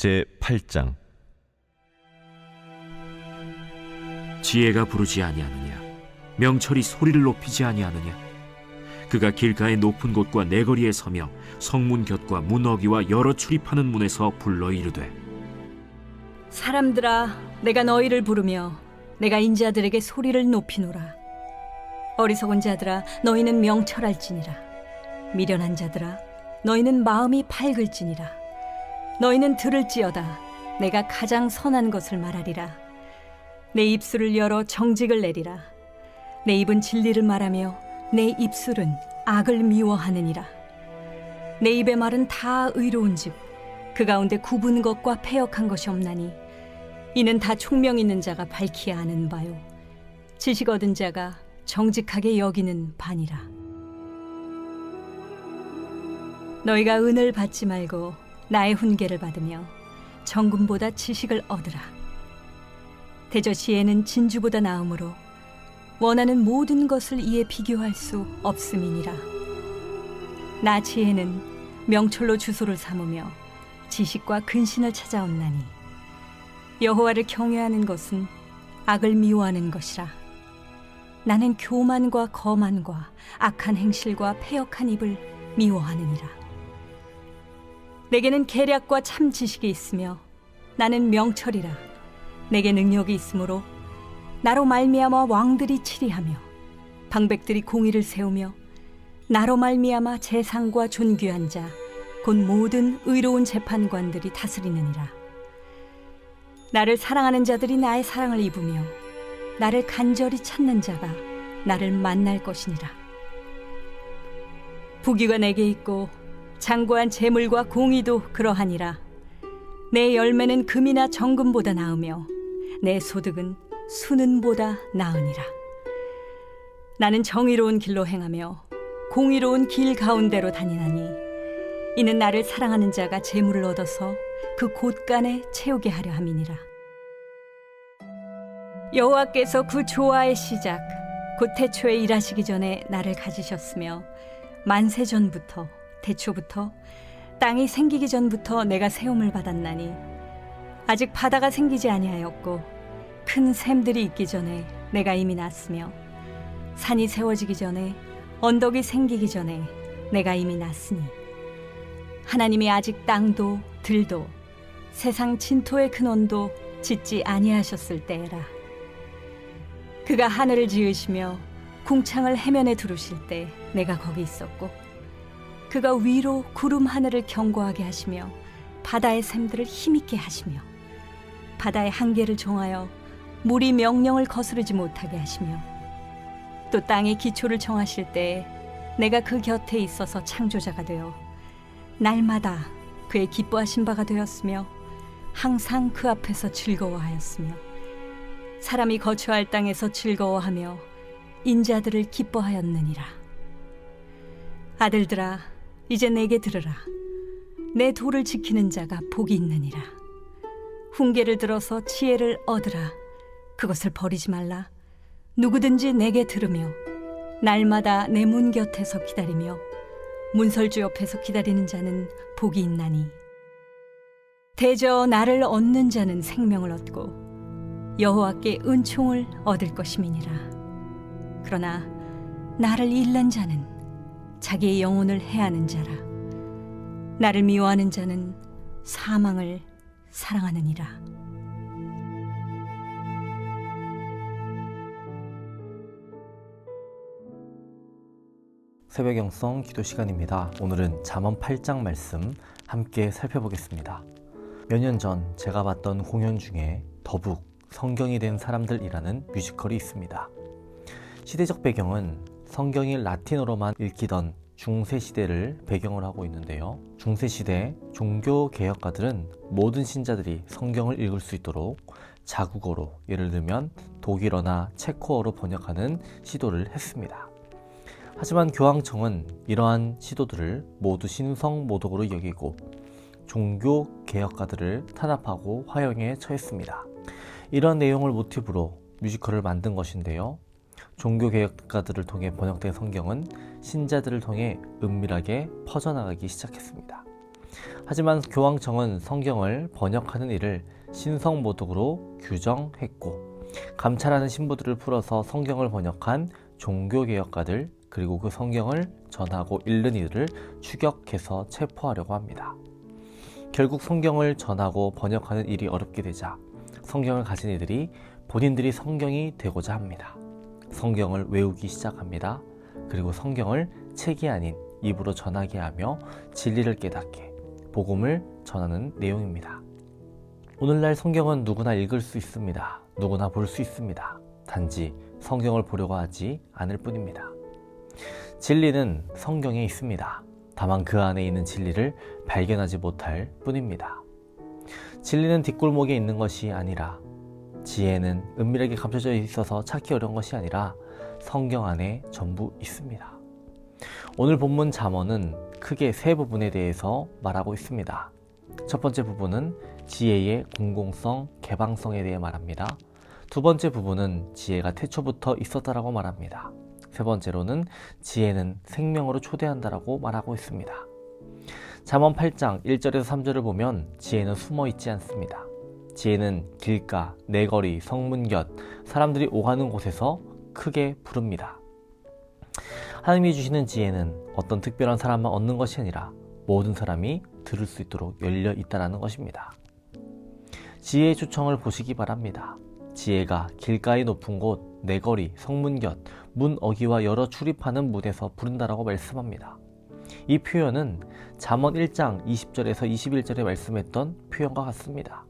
제8장. 지혜가 부르지 아니하느냐? 명철이 소리를 높이지 아니하느냐? 그가 길가의 높은 곳과 내거리에 서며 성문 곁과 문어기와 여러 출입하는 문에서 불러 이르되, 사람들아, 내가 너희를 부르며 내가 인자들에게 소리를 높이노라. 어리석은 자들아, 너희는 명철할지니라. 미련한 자들아, 너희는 마음이 밝을지니라. 너희는 들을지어다. 내가 가장 선한 것을 말하리라. 내 입술을 열어 정직을 내리라. 내 입은 진리를 말하며 내 입술은 악을 미워하느니라. 내 입의 말은 다 의로운즉 그 가운데 굽은 것과 패역한 것이 없나니 이는 다 총명 있는 자가 밝히 아는 바요 지식 얻은 자가 정직하게 여기는 바니라. 너희가 은을 받지 말고 나의 훈계를 받으며 정금보다 지식을 얻으라. 대저 지혜는 진주보다 나음으로 원하는 모든 것을 이에 비교할 수 없음이니라. 나 지혜는 명철로 주소를 삼으며 지식과 근신을 찾아온나니 여호와를 경외하는 것은 악을 미워하는 것이라. 나는 교만과 거만과 악한 행실과 패역한 입을 미워하느니라. 내게는 계략과 참 지식이 있으며 나는 명철이라. 내게 능력이 있으므로 나로 말미암아 왕들이 치리하며 방백들이 공의를 세우며 나로 말미암아 재상과 존귀한 자 곧 모든 의로운 재판관들이 다스리느니라. 나를 사랑하는 자들이 나의 사랑을 입으며 나를 간절히 찾는 자가 나를 만날 것이니라. 부귀가 내게 있고 장구한 재물과 공의도 그러하니라. 내 열매는 금이나 정금보다 나으며 내 소득은 수는보다 나으니라. 나는 정의로운 길로 행하며 공의로운 길 가운데로 다니나니 이는 나를 사랑하는 자가 재물을 얻어서 그 곳간에 채우게 하려 함이니라. 여호와께서 그 조화의 시작 곧 태초에 일하시기 전에 나를 가지셨으며 만세 전부터 태초부터 땅이 생기기 전부터 내가 세움을 받았나니 아직 바다가 생기지 아니하였고 큰 샘들이 있기 전에 내가 이미 났으며 산이 세워지기 전에 언덕이 생기기 전에 내가 이미 났으니 하나님이 아직 땅도 들도 세상 진토의 근원도 짓지 아니하셨을 때라. 그가 하늘을 지으시며 궁창을 해면에 두르실 때 내가 거기 있었고 그가 위로 구름 하늘을 견고하게 하시며 바다의 샘들을 힘있게 하시며 바다의 한계를 정하여 물이 명령을 거스르지 못하게 하시며 또 땅의 기초를 정하실 때에 내가 그 곁에 있어서 창조자가 되어 날마다 그의 기뻐하신 바가 되었으며 항상 그 앞에서 즐거워하였으며 사람이 거처할 땅에서 즐거워하며 인자들을 기뻐하였느니라. 아들들아, 이제 내게 들으라. 내 도를 지키는 자가 복이 있느니라. 훈계를 들어서 지혜를 얻으라. 그것을 버리지 말라. 누구든지 내게 들으며 날마다 내 문 곁에서 기다리며 문설주 옆에서 기다리는 자는 복이 있나니 대저 나를 얻는 자는 생명을 얻고 여호와께 은총을 얻을 것임이니라. 그러나 나를 잃는 자는 자기의 영혼을 해하는 자라. 나를 미워하는 자는 사망을 사랑하느니라. 새벽 영성 기도 시간입니다. 오늘은 잠언 8장 말씀 함께 살펴보겠습니다. 몇 년 전 제가 봤던 공연 중에 더북 성경이 된 사람들이라는 뮤지컬이 있습니다. 시대적 배경은 성경이 라틴어로만 읽히던 중세시대를 배경으로 하고 있는데요. 중세시대 종교개혁가들은 모든 신자들이 성경을 읽을 수 있도록 자국어로, 예를 들면 독일어나 체코어로 번역하는 시도를 했습니다. 하지만 교황청은 이러한 시도들을 모두 신성모독으로 여기고 종교개혁가들을 탄압하고 화형에 처했습니다. 이런 내용을 모티브로 뮤지컬을 만든 것인데요. 종교개혁가들을 통해 번역된 성경은 신자들을 통해 은밀하게 퍼져나가기 시작했습니다. 하지만 교황청은 성경을 번역하는 일을 신성모독으로 규정했고, 감찰하는 신부들을 풀어서 성경을 번역한 종교개혁가들, 그리고 그 성경을 전하고 읽는 이들을 추격해서 체포하려고 합니다. 결국 성경을 전하고 번역하는 일이 어렵게 되자 성경을 가진 이들이 본인들이 성경이 되고자 합니다. 성경을 외우기 시작합니다. 그리고 성경을 책이 아닌 입으로 전하게 하며 진리를 깨닫게 복음을 전하는 내용입니다. 오늘날 성경은 누구나 읽을 수 있습니다. 누구나 볼 수 있습니다. 단지 성경을 보려고 하지 않을 뿐입니다. 진리는 성경에 있습니다. 다만 그 안에 있는 진리를 발견하지 못할 뿐입니다. 진리는 뒷골목에 있는 것이 아니라, 지혜는 은밀하게 감춰져 있어서 찾기 어려운 것이 아니라 성경 안에 전부 있습니다. 오늘 본문 잠언은 크게 세 부분에 대해서 말하고 있습니다. 첫 번째 부분은 지혜의 공공성, 개방성에 대해 말합니다. 두 번째 부분은 지혜가 태초부터 있었다라고 말합니다. 세 번째로는 지혜는 생명으로 초대한다라고 말하고 있습니다. 잠언 8장 1절에서 3절을 보면 지혜는 숨어 있지 않습니다. 지혜는 길가, 내거리, 성문 곁, 사람들이 오가는 곳에서 크게 부릅니다. 하나님이 주시는 지혜는 어떤 특별한 사람만 얻는 것이 아니라 모든 사람이 들을 수 있도록 열려 있다는 것입니다. 지혜의 초청을 보시기 바랍니다. 지혜가 길가의 높은 곳, 내거리, 성문 곁, 문 어귀와 여러 출입하는 문에서 부른다라고 말씀합니다. 이 표현은 잠언 1장 20절에서 21절에 말씀했던 표현과 같습니다.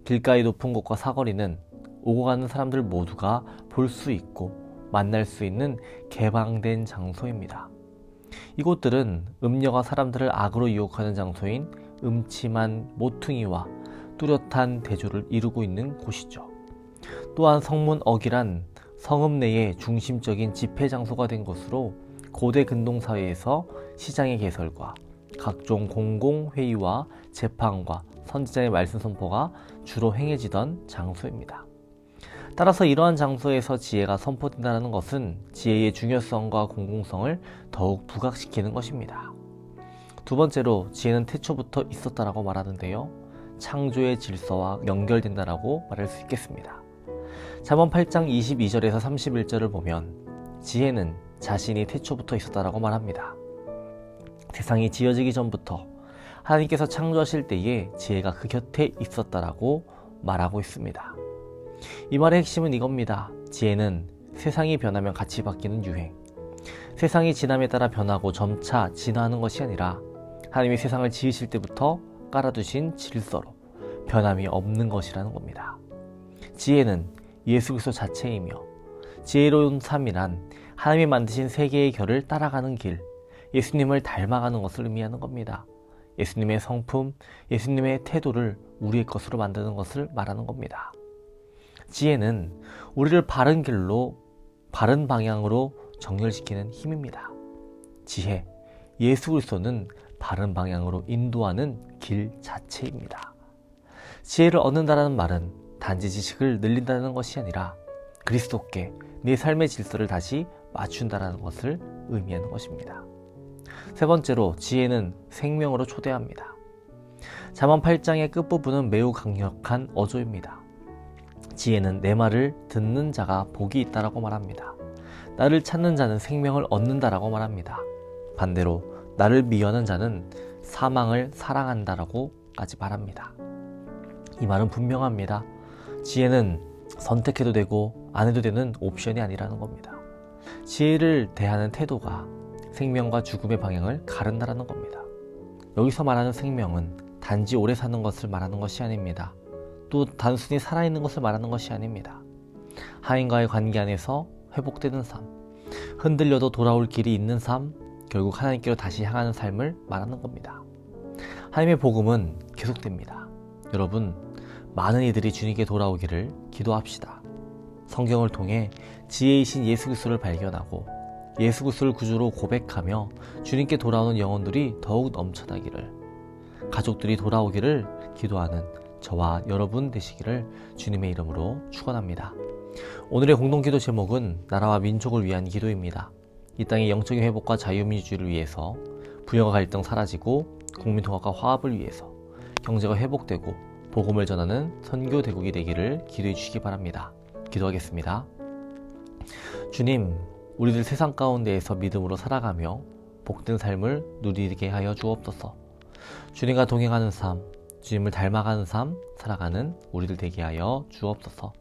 길가의 높은 곳과 사거리는 오고 가는 사람들 모두가 볼 수 있고 만날 수 있는 개방된 장소입니다. 이곳들은 음녀가 사람들을 악으로 유혹하는 장소인 음침한 모퉁이와 뚜렷한 대조를 이루고 있는 곳이죠. 또한 성문 어귀란 성읍 내의 중심적인 집회 장소가 된 곳으로 고대 근동사회에서 시장의 개설과 각종 공공회의와 재판과 선지자의 말씀 선포가 주로 행해지던 장소입니다. 따라서 이러한 장소에서 지혜가 선포된다는 것은 지혜의 중요성과 공공성을 더욱 부각시키는 것입니다. 두 번째로 지혜는 태초부터 있었다라고 말하는데요. 창조의 질서와 연결된다라고 말할 수 있겠습니다. 잠언 8장 22절에서 31절을 보면 지혜는 자신이 태초부터 있었다라고 말합니다. 세상이 지어지기 전부터 하나님께서 창조하실 때에 지혜가 그 곁에 있었다라고 말하고 있습니다. 이 말의 핵심은 이겁니다. 지혜는 세상이 변하면 같이 바뀌는 유행, 세상이 지남에 따라 변하고 점차 진화하는 것이 아니라 하나님이 세상을 지으실 때부터 깔아두신 질서로 변함이 없는 것이라는 겁니다. 지혜는 예수 그리스도 자체이며 지혜로운 삶이란 하나님이 만드신 세계의 결을 따라가는 길, 예수님을 닮아가는 것을 의미하는 겁니다. 예수님의 성품, 예수님의 태도를 우리의 것으로 만드는 것을 말하는 겁니다. 지혜는 우리를 바른 길로, 바른 방향으로 정렬시키는 힘입니다. 지혜, 예수 그리스도는 바른 방향으로 인도하는 길 자체입니다. 지혜를 얻는다는 말은 단지 지식을 늘린다는 것이 아니라 그리스도께 내 삶의 질서를 다시 맞춘다는 것을 의미하는 것입니다. 세 번째로 지혜는 생명으로 초대합니다. 잠언 8장의 끝부분은 매우 강력한 어조입니다. 지혜는 내 말을 듣는 자가 복이 있다라고 말합니다. 나를 찾는 자는 생명을 얻는다라고 말합니다. 반대로 나를 미워하는 자는 사망을 사랑한다라고까지 말합니다. 이 말은 분명합니다. 지혜는 선택해도 되고 안 해도 되는 옵션이 아니라는 겁니다. 지혜를 대하는 태도가 생명과 죽음의 방향을 가른다라는 겁니다. 여기서 말하는 생명은 단지 오래 사는 것을 말하는 것이 아닙니다. 또 단순히 살아있는 것을 말하는 것이 아닙니다. 하나님과의 관계 안에서 회복되는 삶, 흔들려도 돌아올 길이 있는 삶, 결국 하나님께로 다시 향하는 삶을 말하는 겁니다. 하나님의 복음은 계속됩니다. 여러분, 많은 이들이 주님께 돌아오기를 기도합시다. 성경을 통해 지혜이신 예수 그리스도를 발견하고 예수 그리스도를 구주로 고백하며 주님께 돌아오는 영혼들이 더욱 넘쳐나기를, 가족들이 돌아오기를 기도하는 저와 여러분 되시기를 주님의 이름으로 축원합니다. 오늘의 공동기도 제목은 나라와 민족을 위한 기도입니다. 이 땅의 영적인 회복과 자유민주주의를 위해서 부여와 갈등 사라지고 국민통합과 화합을 위해서 경제가 회복되고 복음을 전하는 선교대국이 되기를 기도해 주시기 바랍니다. 기도하겠습니다. 주님, 우리들 세상 가운데에서 믿음으로 살아가며 복된 삶을 누리게 하여 주옵소서. 주님과 동행하는 삶, 주님을 닮아가는 삶 살아가는 우리들 되게 하여 주옵소서.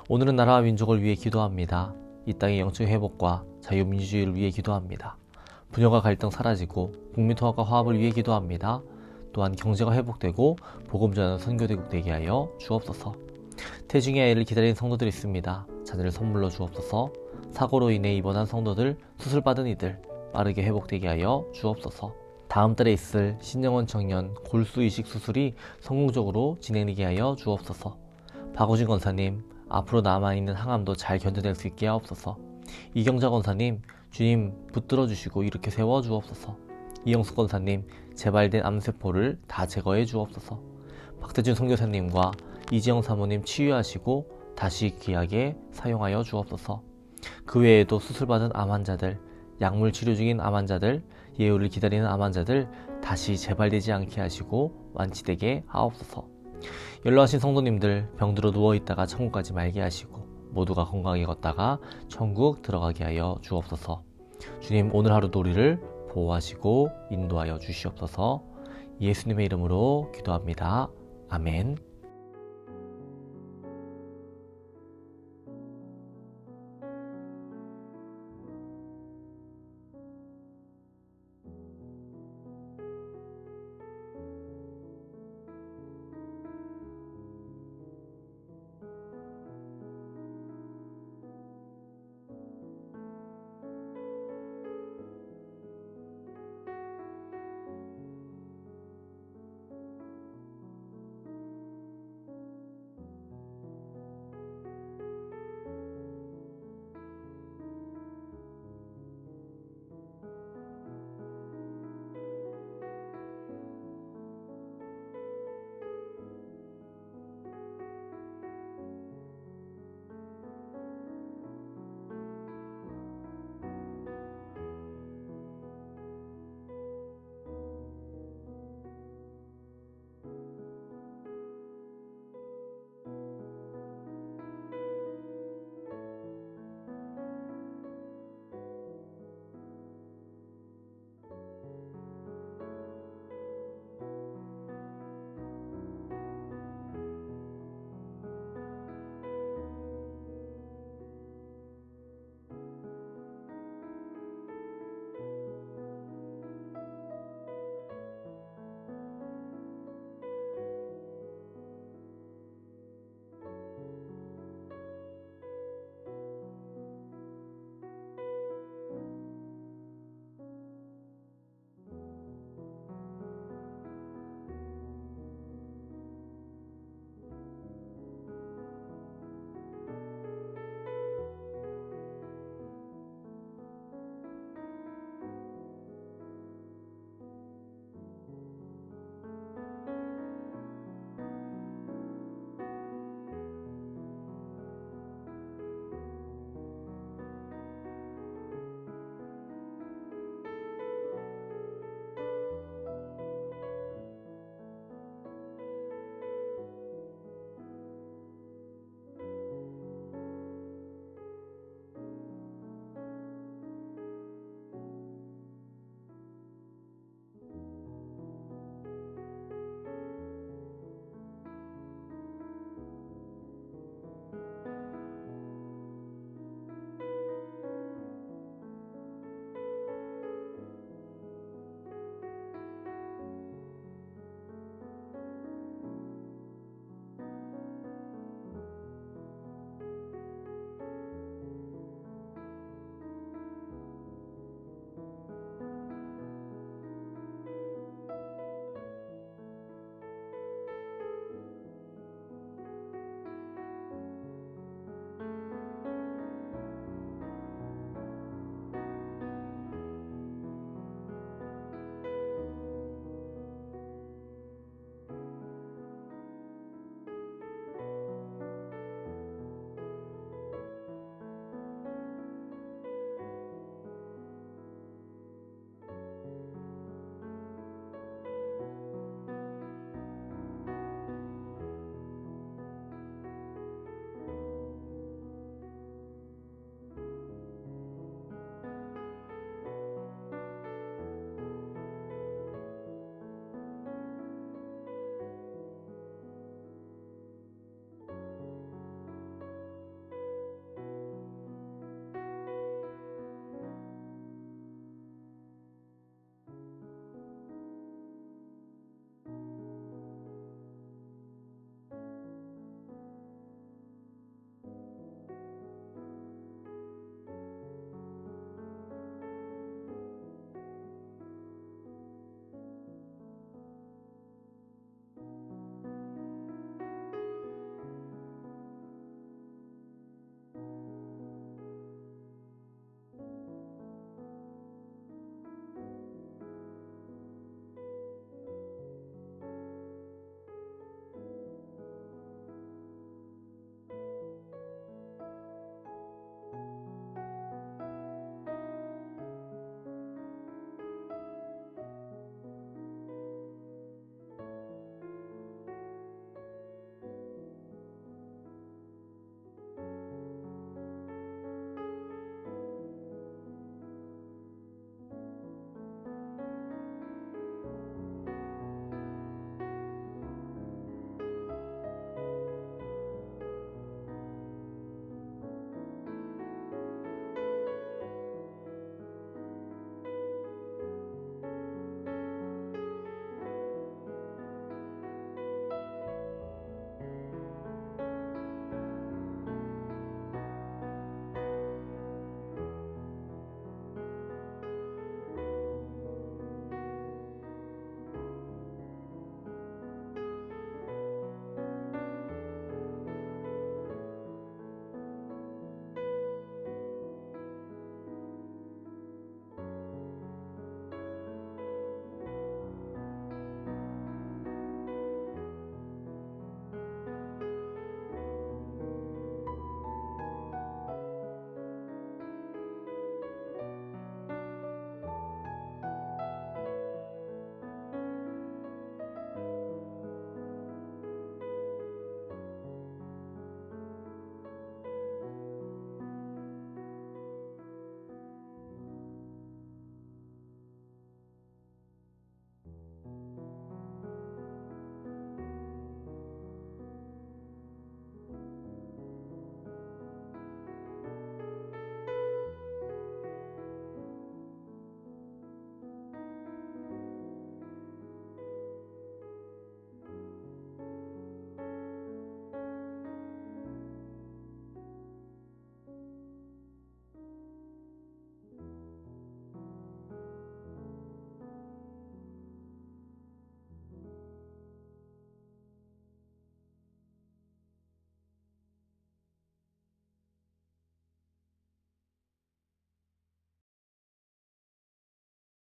오늘은 나라와 민족을 위해 기도합니다. 이 땅의 영적 회복과 자유민주주의를 위해 기도합니다. 분열과 갈등 사라지고 국민통합과 화합을 위해 기도합니다. 또한 경제가 회복되고 복음 전하는 선교대국 되게 하여 주옵소서. 태중의 아이를 기다리는 성도들이 있습니다. 자녀를 선물로 주옵소서. 사고로 인해 입원한 성도들, 수술받은 이들 빠르게 회복되게 하여 주옵소서. 다음 달에 있을 신영원 청년 골수 이식 수술이 성공적으로 진행되게 하여 주옵소서. 박우진 권사님, 앞으로 남아있는 항암도 잘 견뎌낼 수 있게 하옵소서. 이경자 권사님, 주님 붙들어 주시고 이렇게 세워 주옵소서. 이영숙 권사님, 재발된 암세포를 다 제거해 주옵소서. 박대준 선교사님과 이지영 사모님 치유하시고 다시 귀하게 사용하여 주옵소서. 그 외에도 수술받은 암 환자들, 약물 치료 중인 암 환자들, 예후를 기다리는 암 환자들 다시 재발되지 않게 하시고 완치되게 하옵소서. 연로하신 성도님들 병들어 누워있다가 천국 가지 말게 하시고 모두가 건강하게 걷다가 천국 들어가게 하여 주옵소서. 주님, 오늘 하루도 우리를 보호하시고 인도하여 주시옵소서. 예수님의 이름으로 기도합니다. 아멘.